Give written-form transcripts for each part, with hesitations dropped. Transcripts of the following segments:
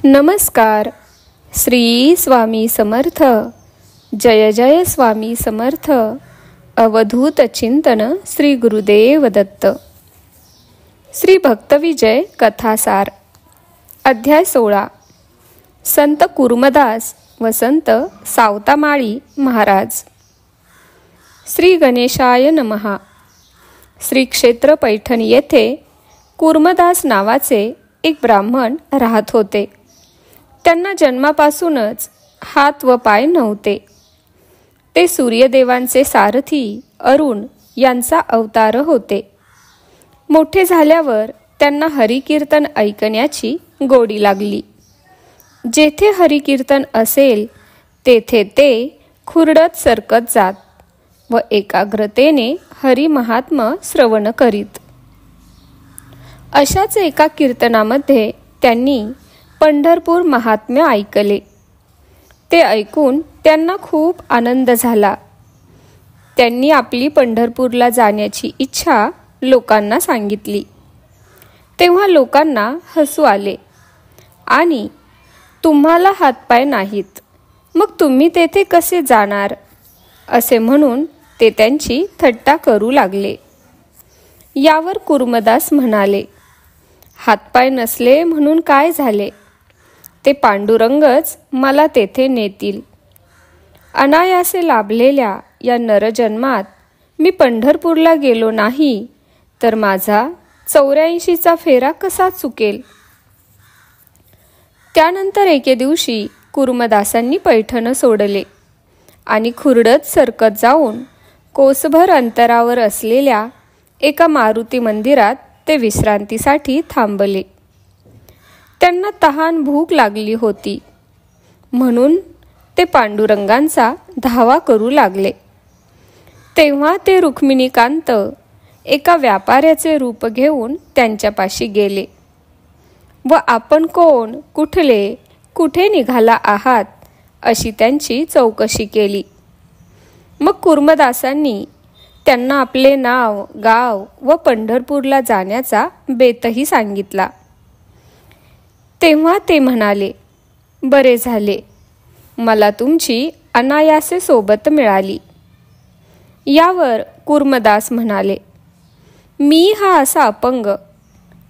नमस्कार. श्री स्वामी समर्थ. जय जय स्वामी समर्थ. अवधूत चिंतन श्री गुरुदेव दत्त. श्री भक्तविजय कथासार. अध्याय 16. संत कुर्मदास व संत सावतामाळी महाराज. श्री गणेशाय नमः. श्री क्षेत्र पैठण येथे कुर्मदास नावाचे एक ब्राह्मण राहत होते. त्यांना जन्मापासूनच हात व पाय नव्हते. ते सूर्यदेवांचे सारथी अरुण यांचा अवतार होते. मोठे झाल्यावर त्यांना हरिकीर्तन ऐकण्याची गोडी लागली. जेथे हरिकीर्तन असेल तेथे ते खुरडत सरकत जात व एकाग्रतेने हरिमहात्म्य श्रवण करीत. अशाच एका कीर्तनामध्ये त्यांनी पंढरपूर महात्म्य ऐकले. ते ऐकून त्यांना खूप आनंद झाला. त्यांनी आपली पंढरपूरला जाण्याची इच्छा लोकांना सांगितली. तेव्हा लोकांना हसू आले आणि तुम्हाला हातपाय नाहीत, मग तुम्ही तेथे कसे जाणार असे म्हणून ते त्यांची थट्टा करू लागले. यावर कुर्मदास म्हणाले, हातपाय नसले म्हणून काय झाले, ते पांडुरंगच मला तेथे नेतील. अनायासे लाभलेल्या या नरजन्मात मी पंढरपूरला गेलो नाही तर माझा 84चा फेरा कसा चुकेल. त्यानंतर एके दिवशी कुर्मदासांनी पैठण सोडले आणि खुरडत सरकत जाऊन कोसभर अंतरावर असलेल्या एका मारुती मंदिरात ते विश्रांतीसाठी थांबले. त्यांना तहान भूक लागली होती म्हणून ते पांडुरंगांचा धावा करू लागले. तेव्हा ते रुक्मिणीकांत एका व्यापाऱ्याचे रूप घेऊन त्यांच्यापाशी गेले व आपण कोण, कुठले, कुठे निघाला आहात अशी त्यांची चौकशी केली. मग कुर्मदासांनी त्यांना आपले नाव, गाव व पंढरपूरला जाण्याचा बेतही सांगितला. तेव्हा ते म्हणाले, बरे झाले, मला तुमची अनायासे सोबत मिळाली. यावर कुर्मदास म्हणाले, मी हा असा अपंग,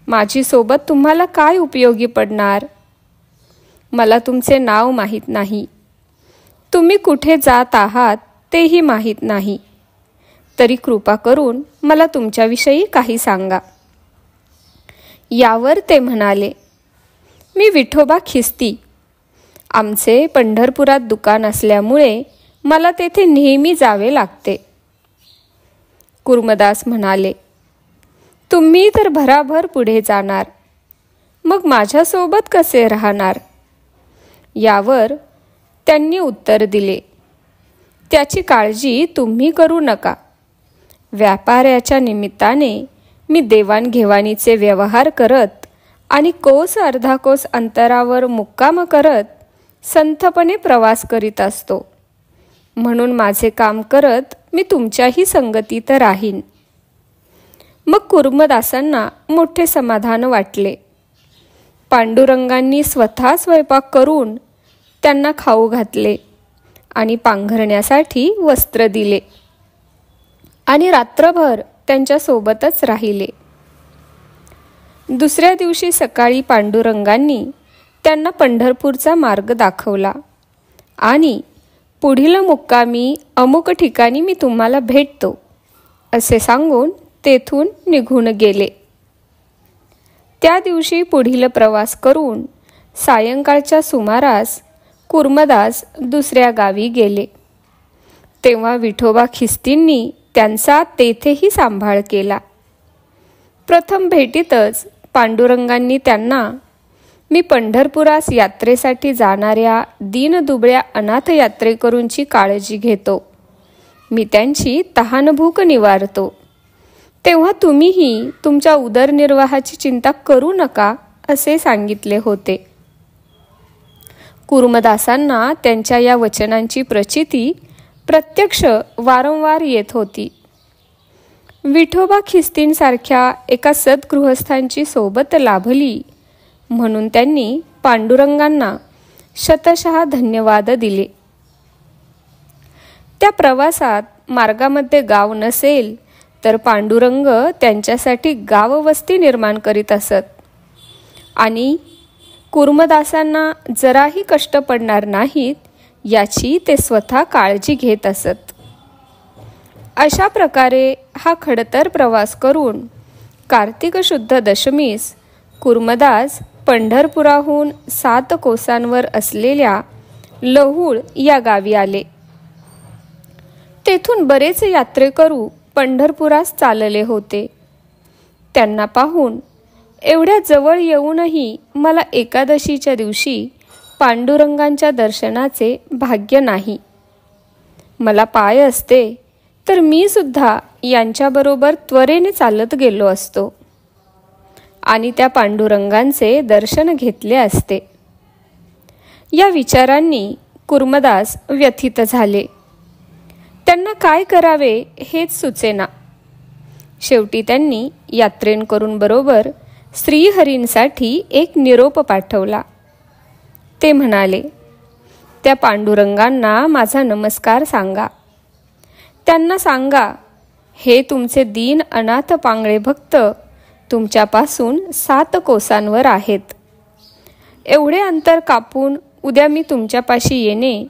माझी सोबत तुम्हाला काय उपयोगी पडणार. मला तुमचे नाव माहीत नाही, तुम्ही कुठे जात आहात तेही माहीत नाही, तरी कृपा करून मला तुमच्याविषयी काही सांगा. यावर ते म्हणाले, मी विठोबा खिस्ती. आमचे पंढरपुरात दुकान असल्यामुळे मला तेथे नेहमी जावे लागते. कुर्मदास म्हणाले, तुम्ही तर भराभर पुढे जाणार, मग माझ्यासोबत कसे राहणार. यावर त्यांनी उत्तर दिले, त्याची काळजी तुम्ही करू नका. व्यापाऱ्याच्या निमित्ताने मी देवाणघेवाणीचे व्यवहार करत आणि कोस अर्धा कोस अंतरावर मुक्काम करत संथपणे प्रवास करीत असतो, म्हणून माझे काम करत मी तुमच्याही संगतीत राहीन. मग कुर्मदासांना मोठे समाधान वाटले. पांडुरंगांनी स्वतः स्वयंपाक करून त्यांना खाऊ घातले आणि पांघरण्यासाठी वस्त्र दिले आणि रात्रभर त्यांच्या सोबतच राहिले. दुसऱ्या दिवशी सकाळी पांडुरंगांनी त्यांना पंढरपूरचा मार्ग दाखवला आणि पुढील मुक्कामी अमुक ठिकाणी मी तुम्हाला भेटतो असे सांगून तेथून निघून गेले. त्या दिवशी पुढील प्रवास करून सायंकाळच्या सुमारास कुर्मदास दुसऱ्या गावी गेले. तेव्हा विठोबा खिस्तींनी त्यांचा तेथेही सांभाळ केला. प्रथम भेटीतच पांडुरंगांनी त्यांना, मी पंढरपुरास यात्रेसाठी जाणाऱ्या दीनदुबळ्या अनाथ यात्रेकरूंची काळजी घेतो, मी त्यांची तहानभूक निवारतो, तेव्हा तुम्हीही तुमच्या उदरनिर्वाहाची चिंता करू नका असे सांगितले होते. कुर्मदासांना त्यांच्या या वचनांची प्रचिती प्रत्यक्ष वारंवार येत होती. विठोबा खिस्तींसारख्या एका सद्गृहस्थांची सोबत लाभली म्हणून त्यांनी पांडुरंगांना शतशः धन्यवाद दिले. त्या प्रवासात मार्गामध्ये गाव नसेल तर पांडुरंग त्यांच्यासाठी गाववस्ती निर्माण करीत असत आणि कुर्मदासांना जराही कष्ट पडणार नाहीत याची ते स्वतः काळजी घेत असत. अशा प्रकारे हा खडतर प्रवास करून कार्तिक शुद्ध दशमीस कुर्मदास पंढरपुराहून 7 कोसांवर असलेल्या लहुळ या गावी आले. तेथून बरेच यात्रेकरू पंढरपुरास चालले होते. त्यांना पाहून एवढ्या जवळ येऊनही मला एकादशीच्या दिवशी पांडुरंगांच्या दर्शनाचे भाग्य नाही. मला पाय असते तर मी सुद्धा यांच्याबरोबर त्वरेने चालत गेलो असतो आणि त्या पांडुरंगांचे दर्शन घेतले असते. या विचारांनी कुर्मदास व्यथित झाले. त्यांना काय करावे हेच सुचेना. शेवटी त्यांनी यात्रेकरूंबरोबर श्रीहरींसाठी एक निरोप पाठवला. ते म्हणाले, त्या पांडुरंगांना माझा नमस्कार सांगा. त्यांना सांगा, हे तुमचे दीन अनाथ पांगळे भक्त तुमच्यापासून 7 कोसांवर आहेत. एवढे अंतर कापून उद्या मी तुमच्यापाशी येणे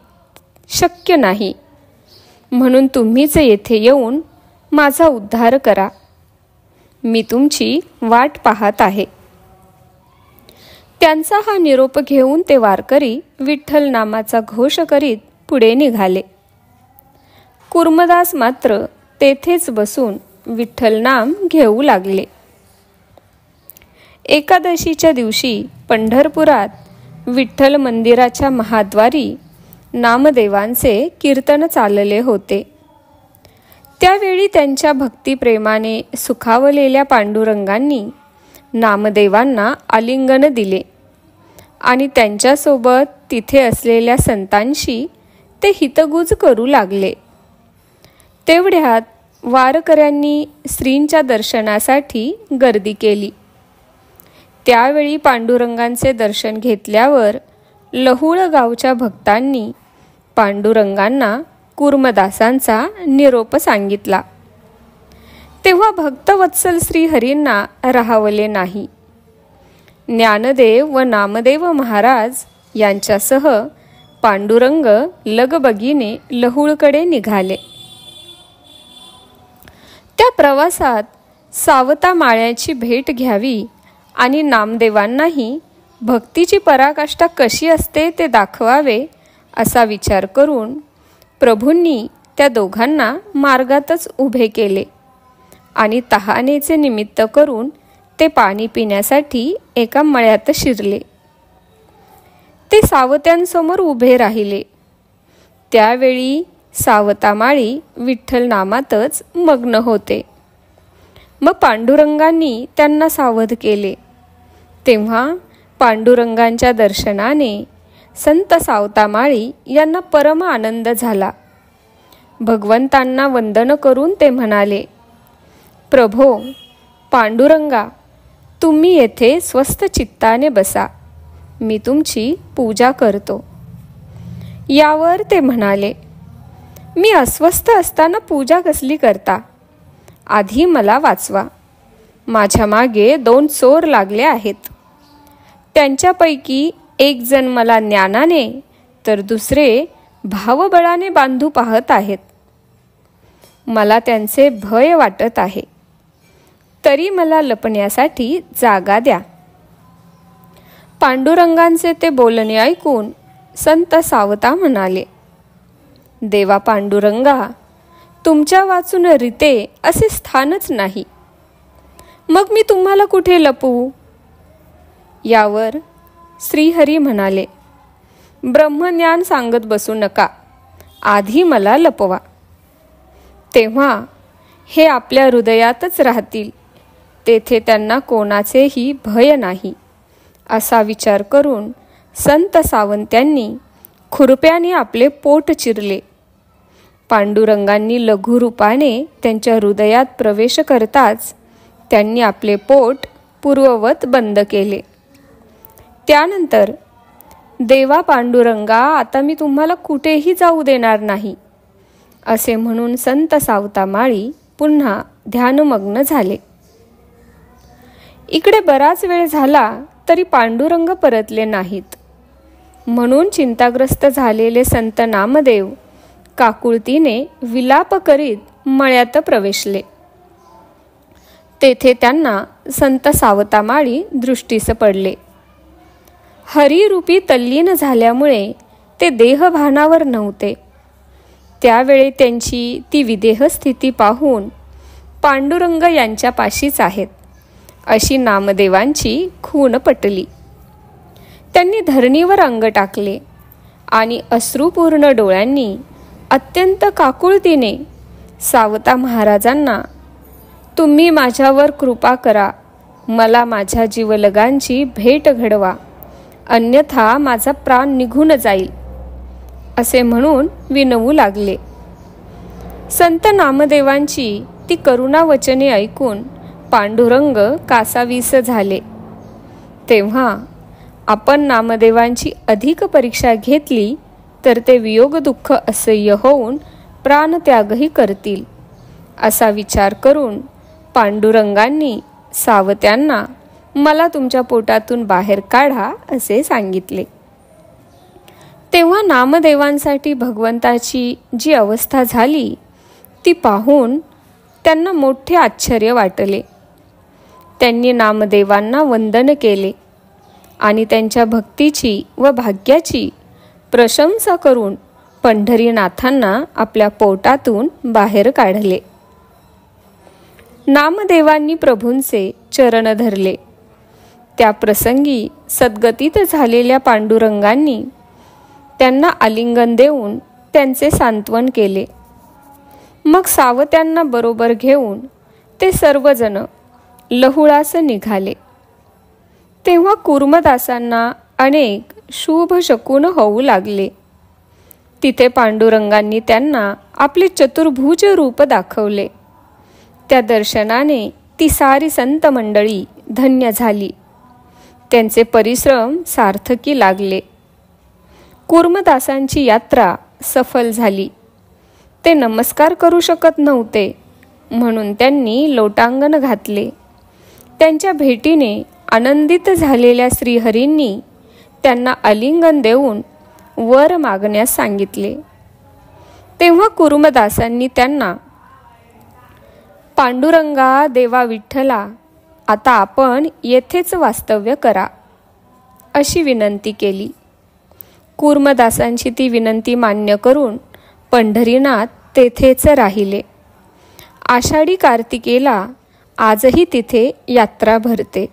शक्य नाही, म्हणून तुम्हीच येथे येऊन माझा उद्धार करा. मी तुमची वाट पाहत आहे. त्यांचा हा निरोप घेऊन ते वारकरी विठ्ठल नामाचा घोष करीत पुढे निघाले. कुर्मदास मात्र तेथेच बसून विठ्ठल नाम घेऊ लागले. एकादशीच्या दिवशी पंढरपुरात विठ्ठल मंदिराच्या महाद्वारी नामदेवांचे कीर्तन चालले होते. त्यावेळी त्यांच्या भक्तिप्रेमाने सुखावलेल्या पांडुरंगांनी नामदेवांना आलिंगन दिले आणि त्यांच्यासोबत तिथे असलेल्या संतांशी ते हितगुज करू लागले. तेवढ्यात वारकऱ्यांनी श्रींच्या दर्शनासाठी गर्दी केली. त्यावेळी पांडुरंगांचे दर्शन घेतल्यावर लहुळ गावच्या भक्तांनी पांडुरंगांना कुर्मदासांचा निरोप सांगितला. तेव्हा भक्तवत्सल श्रीहरींना राहावले नाही. ज्ञानदेव व नामदेव महाराज यांच्यासह पांडुरंग लगबगीने लहुळकडे निघाले. त्या प्रवासात सावता माळ्याची भेट घ्यावी आणि नामदेवांनाही भक्तीची पराकाष्ठा कशी असते ते दाखवावे असा विचार करून प्रभूंनी त्या दोघांना मार्गातच उभे केले आणि तहानेचे निमित्त करून ते पाणी पिण्यासाठी एका मळ्यात शिरले. ते सावत्यांसमोर उभे राहिले. त्यावेळी सावतामाळी विठ्ठल नामातच मग्न होते. मग पांडुरंगांनी त्यांना सावध केले. तेव्हा पांडुरंगांच्या दर्शनाने संत सावतामाळी यांना परम आनंद झाला. भगवंतांना वंदन करून ते म्हणाले, प्रभो, पांडुरंगा, तुम्ही येथे स्वस्थ चित्ताने बसा. मी तुमची पूजा करतो. यावर ते म्हणाले, मी अस्वस्थ असताना पूजा कसली करता? आधी मला वाचवा. माझ्या मागे 2 चोर लागले आहेत. त्यांच्यापैकी एक जण मला ज्ञानाने तर दुसरे भावबळाने बांधू पाहत आहेत. मला त्यांचे भय वाटत आहे. तरी मला लपण्यासाठी जागा द्या. पांडुरंगांचे ते बोलणे ऐकून संत सावता म्हणाले, देवा पांडुरंगा, तुमच्या वाचून रीते असे स्थानच नाही. मग मी तुम्हाला कुठे लपवू? यावर श्रीहरी म्हणाले, ब्रह्मज्ञान सांगत बसू नका. आधी मला लपवा. तेव्हा हे आपल्या हृदयातच राहतील. तेथे त्यांना कोणाचेही भय नाही. असा विचार करून संत सावंत्यांनी खुरप्याने आपले पोट चिरले. पांडुरंगांनी लघुरूपाने त्यांच्या हृदयात प्रवेश करताच त्यांनी आपले पोट पूर्ववत बंद केले. त्यानंतर, देवा पांडुरंगा, आता मी तुम्हाला कुठेही जाऊ देणार नाही, असे म्हणून संत सावतामाळी पुन्हा ध्यानमग्न झाले. इकडे बराच वेळ झाला तरी पांडुरंग परतले नाहीत. म्हणून चिंताग्रस्त झालेले संत नामदेव काकुळतीने विलाप करीत मळ्यात प्रवेशले. तेथे त्यांना संत सावतामाळी दृष्टीस पडले. हरिरूपी तल्लीन झाल्यामुळे ते देहभानावर नव्हते. त्यावेळी त्यांची ती विदेह स्थिती पाहून पांडुरंग यांच्या पाशीच आहेत अशी नामदेवांची खूण पटली. त्यांनी धरणीवर अंग टाकले आणि अश्रुपूर्ण डोळ्यांनी अत्यंत काकुळतीने सावता महाराजांना, तुम्ही माझ्यावर कृपा करा, मला माझ्या जीवलगांची भेट घडवा, अन्यथा माझा प्राण निघून जाईल, असे म्हणून विनवू लागले. संत नामदेवांची ती करुणा वचने ऐकून पांडुरंग कासावीस झाले. तेव्हा आपण नामदेवांची अधिक परीक्षा घेतली तर ते वियोग दुःख असह्य होऊन प्राणत्यागही करतील, असा विचार करून पांडुरंगांनी सावत्यांना मला तुमच्या पोटातून बाहेर काढा असे सांगितले. तेव्हा नामदेवांसाठी भगवंताची जी अवस्था झाली ती पाहून त्यांना मोठे आश्चर्य वाटले. त्यांनी नामदेवांना वंदन केले आणि त्यांच्या भक्तीची व भाग्याची प्रशंसा करून पंढरीनाथांना आपल्या पोटातून बाहेर काढले. नामदेवांनी प्रभूंचे चरण धरले. त्या प्रसंगी सद्गतीत झालेल्या पांडुरंगांनी त्यांना आलिंगन देऊन त्यांचे सांत्वन केले. मग सावत्यांना बरोबर घेऊन ते सर्वजण लहुळास निघाले. तेव्हा कुर्मदासांना अनेक शुभ शकुन होऊ लागले. तिथे पांडुरंगांनी त्यांना आपले चतुर्भुज रूप दाखवले. त्या दर्शनाने ती सारी संत मंडळी धन्य झाली. त्यांचे परिश्रम सार्थकी लागले. कुर्मदासांची यात्रा सफल झाली. ते नमस्कार करू शकत नव्हते, म्हणून त्यांनी लोटांगण घातले. त्यांच्या भेटीने आनंदित झालेल्या श्रीहरींनी त्यांना आलिंगन देऊन वर मागण्यास सांगितले. तेव्हा कुर्मदासांनी त्यांना, पांडुरंगा, देवा विठ्ठला, आता आपण येथेच वास्तव्य करा, अशी विनंती केली. कुर्मदासांची ती विनंती मान्य करून पंढरीनाथ तेथेच राहिले. आषाढी कार्तिकेला आजही तिथे यात्रा भरते.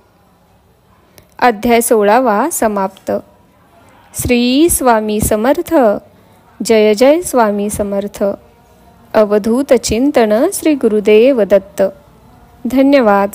अध्याय 16 समाप्त. श्री स्वामी समर्थ. जय जय स्वामी समर्थ. अवधूत चिंतन श्री गुरुदेव दत्त. धन्यवाद.